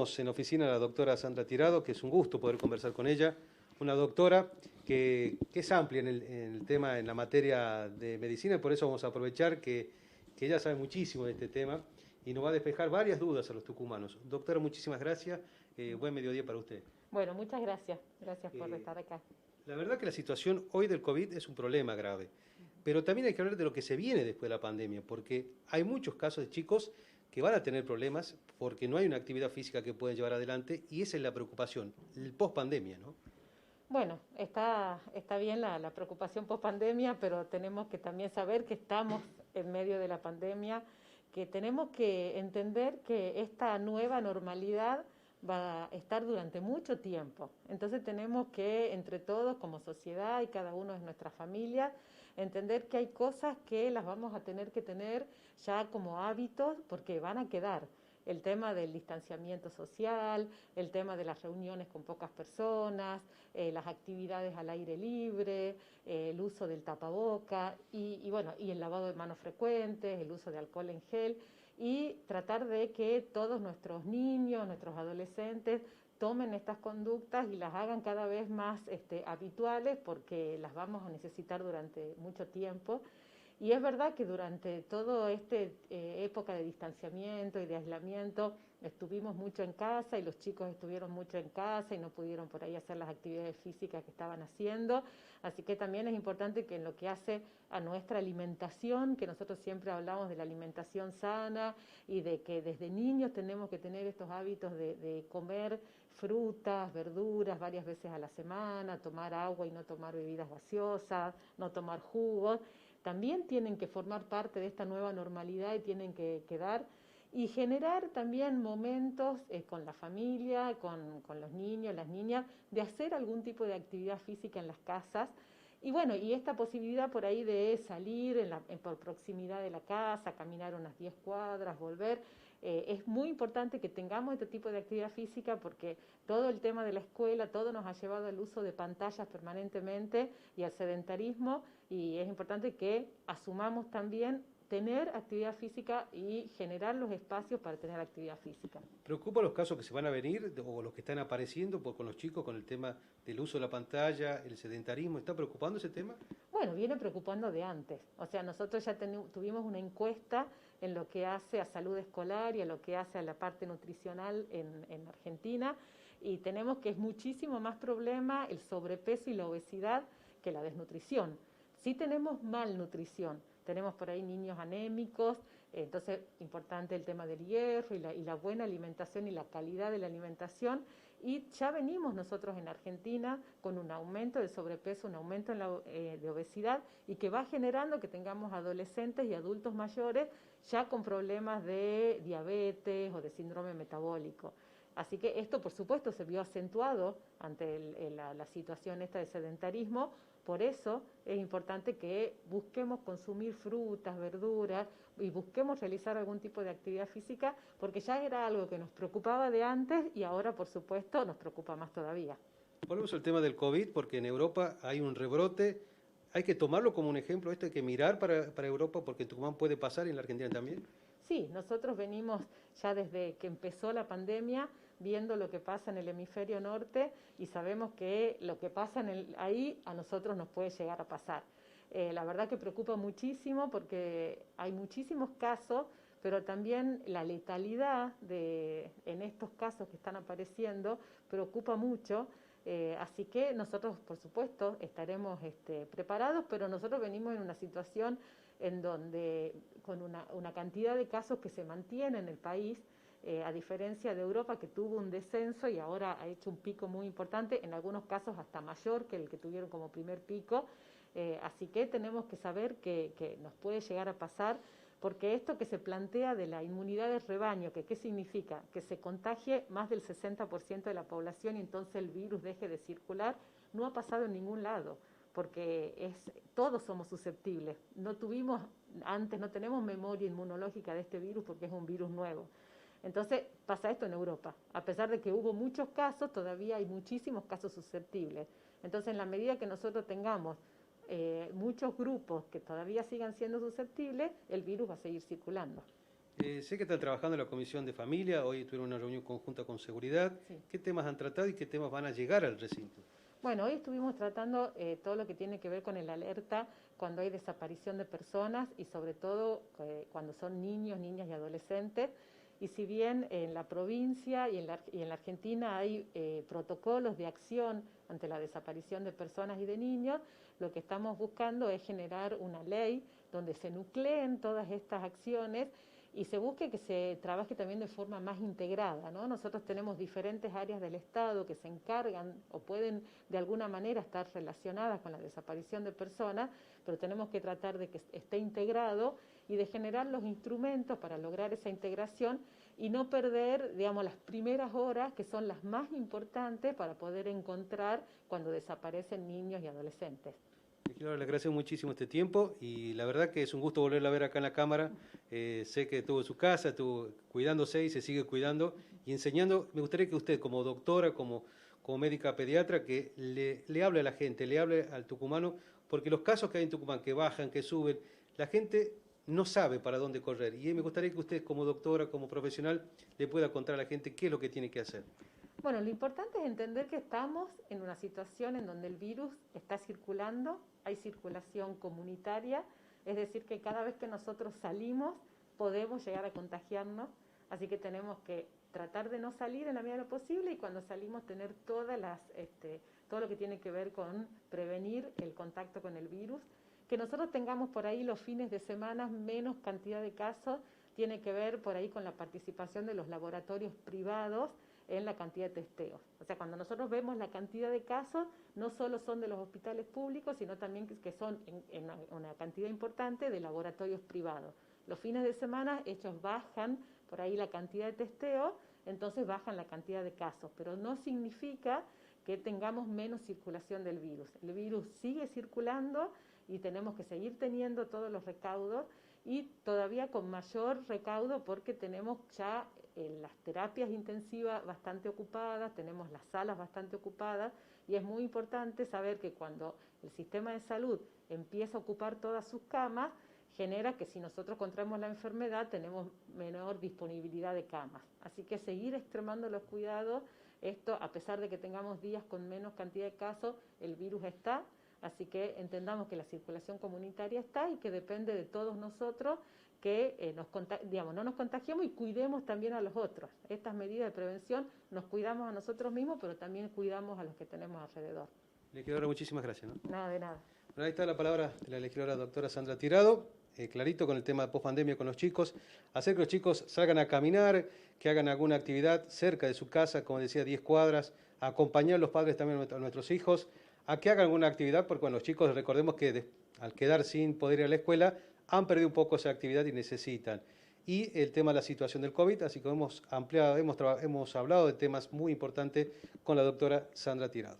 tenemos en oficina a la doctora Sandra Tirado, que es un gusto poder conversar con ella, una doctora que es amplia en el tema, en la materia de medicina, y por eso vamos a aprovechar que ella sabe muchísimo de este tema y nos va a despejar varias dudas a los tucumanos. Doctora, muchísimas gracias, buen mediodía para usted. Bueno, muchas gracias. Gracias por Eh, estar acá. la verdad que la situación hoy del COVID es un problema grave, pero también hay que hablar de lo que se viene después de la pandemia, porque hay muchos casos de chicos que van a tener problemas porque no hay una actividad física que pueden llevar adelante y esa es la preocupación, el post-pandemia, ¿no? Bueno, está bien la preocupación post pandemia, pero tenemos que también saber que estamos en medio de la pandemia, que tenemos que entender que esta nueva normalidad va a estar durante mucho tiempo. Entonces tenemos que, entre todos, como sociedad y cada uno de nuestras familias, entender que hay cosas que las vamos a tener que tener ya como hábitos porque van a quedar. El tema del distanciamiento social, el tema de las reuniones con pocas personas, las actividades al aire libre, el uso del tapaboca bueno, y el lavado de manos frecuentes, el uso de alcohol en gel y tratar de que todos nuestros niños, nuestros adolescentes tomen estas conductas y las hagan cada vez más habituales porque las vamos a necesitar durante mucho tiempo. Y es verdad que durante toda esta época de distanciamiento y de aislamiento estuvimos mucho en casa y los chicos estuvieron mucho en casa y no pudieron por ahí hacer las actividades físicas que estaban haciendo. Así que también es importante que en lo que hace a nuestra alimentación, que nosotros siempre hablamos de la alimentación sana y de que desde niños tenemos que tener estos hábitos de comer frutas, verduras varias veces a la semana, tomar agua y no tomar bebidas gaseosas, no tomar jugos, también tienen que formar parte de esta nueva normalidad y tienen que quedar y generar también momentos con la familia, con los niños, las niñas, de hacer algún tipo de actividad física en las casas. Y bueno, y esta posibilidad por ahí de salir por proximidad de la casa, caminar unas 10 cuadras, volver, es muy importante que tengamos este tipo de actividad física porque todo el tema de la escuela, todo nos ha llevado al uso de pantallas permanentemente y al sedentarismo y es importante que asumamos también tener actividad física y generar los espacios para tener actividad física. ¿Preocupa los casos que se van a venir o los que están apareciendo con los chicos con el tema del uso de la pantalla, el sedentarismo? ¿Está preocupando ese tema? Bueno, viene preocupando de antes. O sea, nosotros ya tuvimos una encuesta en lo que hace a salud escolar y a lo que hace a la parte nutricional en Argentina y tenemos que es muchísimo más problema el sobrepeso y la obesidad que la desnutrición. Sí tenemos malnutrición, tenemos por ahí niños anémicos, entonces importante el tema del hierro y la buena alimentación y la calidad de la alimentación y ya venimos nosotros en Argentina con un aumento de sobrepeso, un aumento de obesidad y que va generando que tengamos adolescentes y adultos mayores ya con problemas de diabetes o de síndrome metabólico. Así que esto, por supuesto, se vio acentuado ante la situación esta de sedentarismo. Por eso es importante que busquemos consumir frutas, verduras y busquemos realizar algún tipo de actividad física porque ya era algo que nos preocupaba de antes y ahora, por supuesto, nos preocupa más todavía. Volvemos al tema del COVID porque en Europa hay un rebrote. Hay que tomarlo como un ejemplo, esto hay que mirar para Europa porque en Tucumán puede pasar y en la Argentina también. Sí, nosotros venimos ya desde que empezó la pandemia viendo lo que pasa en el hemisferio norte y sabemos que lo que pasa ahí a nosotros nos puede llegar a pasar. La verdad que preocupa muchísimo porque hay muchísimos casos, pero también la letalidad en estos casos que están apareciendo preocupa mucho. Así que nosotros, por supuesto, estaremos preparados, pero nosotros venimos en una situación en donde con una cantidad de casos que se mantiene en el país, a diferencia de Europa que tuvo un descenso y ahora ha hecho un pico muy importante, en algunos casos hasta mayor que el que tuvieron como primer pico. Así que tenemos que saber que nos puede llegar a pasar, porque esto que se plantea de la inmunidad de rebaño, que ¿qué significa? Que se contagie más del 60% de la población y entonces el virus deje de circular, no ha pasado en ningún lado porque todos somos susceptibles. No tenemos memoria inmunológica de este virus porque es un virus nuevo. Entonces pasa esto en Europa. A pesar de que hubo muchos casos, todavía hay muchísimos casos susceptibles. Entonces, en la medida que nosotros tengamos muchos grupos que todavía sigan siendo susceptibles, el virus va a seguir circulando. Sé que están trabajando en la Comisión de Familia, hoy tuvieron una reunión conjunta con Seguridad. Sí. ¿Qué temas han tratado y qué temas van a llegar al recinto? Bueno, hoy estuvimos tratando todo lo que tiene que ver con el alerta cuando hay desaparición de personas y sobre todo cuando son niños, niñas y adolescentes. Y si bien en la provincia y en la Argentina hay protocolos de acción ante la desaparición de personas y de niños, lo que estamos buscando es generar una ley donde se nucleen todas estas acciones y se busque que se trabaje también de forma más integrada, ¿no? Nosotros tenemos diferentes áreas del Estado que se encargan o pueden de alguna manera estar relacionadas con la desaparición de personas, pero tenemos que tratar de que esté integrado y de generar los instrumentos para lograr esa integración y no perder, digamos, las primeras horas que son las más importantes para poder encontrar cuando desaparecen niños y adolescentes. Claro, le agradezco muchísimo este tiempo y la verdad que es un gusto volverla a ver acá en la Cámara. Sé que estuvo en su casa, estuvo cuidándose y se sigue cuidando y enseñando. Me gustaría que usted como doctora, como médica pediatra, que le hable a la gente, le hable al tucumano, porque los casos que hay en Tucumán, que bajan, que suben, la gente no sabe para dónde correr. Y me gustaría que usted como doctora, como profesional, le pueda contar a la gente qué es lo que tiene que hacer. Bueno, lo importante es entender que estamos en una situación en donde el virus está circulando, hay circulación comunitaria, es decir, que cada vez que nosotros salimos podemos llegar a contagiarnos, así que tenemos que tratar de no salir en la medida de lo posible y cuando salimos tener todo lo que tiene que ver con prevenir el contacto con el virus. Que nosotros tengamos por ahí los fines de semana menos cantidad de casos tiene que ver por ahí con la participación de los laboratorios privados en la cantidad de testeos. O sea, cuando nosotros vemos la cantidad de casos, no solo son de los hospitales públicos, sino también que son en una cantidad importante de laboratorios privados. Los fines de semana ellos bajan por ahí la cantidad de testeos, entonces bajan la cantidad de casos, pero no significa que tengamos menos circulación del virus. El virus sigue circulando y tenemos que seguir teniendo todos los recaudos y todavía con mayor recaudo porque tenemos ya las terapias intensivas bastante ocupadas, tenemos las salas bastante ocupadas y es muy importante saber que cuando el sistema de salud empieza a ocupar todas sus camas, genera que si nosotros contraemos la enfermedad tenemos menor disponibilidad de camas. Así que seguir extremando los cuidados, esto a pesar de que tengamos días con menos cantidad de casos, el virus está. Así que entendamos que la circulación comunitaria está y que depende de todos nosotros que no nos contagiemos y cuidemos también a los otros. Estas medidas de prevención nos cuidamos a nosotros mismos, pero también cuidamos a los que tenemos alrededor. Legisladora, muchísimas gracias, ¿no? Nada de nada. Bueno, ahí está la palabra de la legisladora doctora Sandra Tirado, clarito con el tema de pospandemia con los chicos. Hacer que los chicos salgan a caminar, que hagan alguna actividad cerca de su casa, como decía, 10 cuadras, acompañar a los padres también a nuestros hijos, a que hagan alguna actividad, porque bueno, los chicos, recordemos que al quedar sin poder ir a la escuela, han perdido un poco esa actividad y necesitan. Y el tema de la situación del COVID, así que hemos hablado de temas muy importantes con la doctora Sandra Tirado.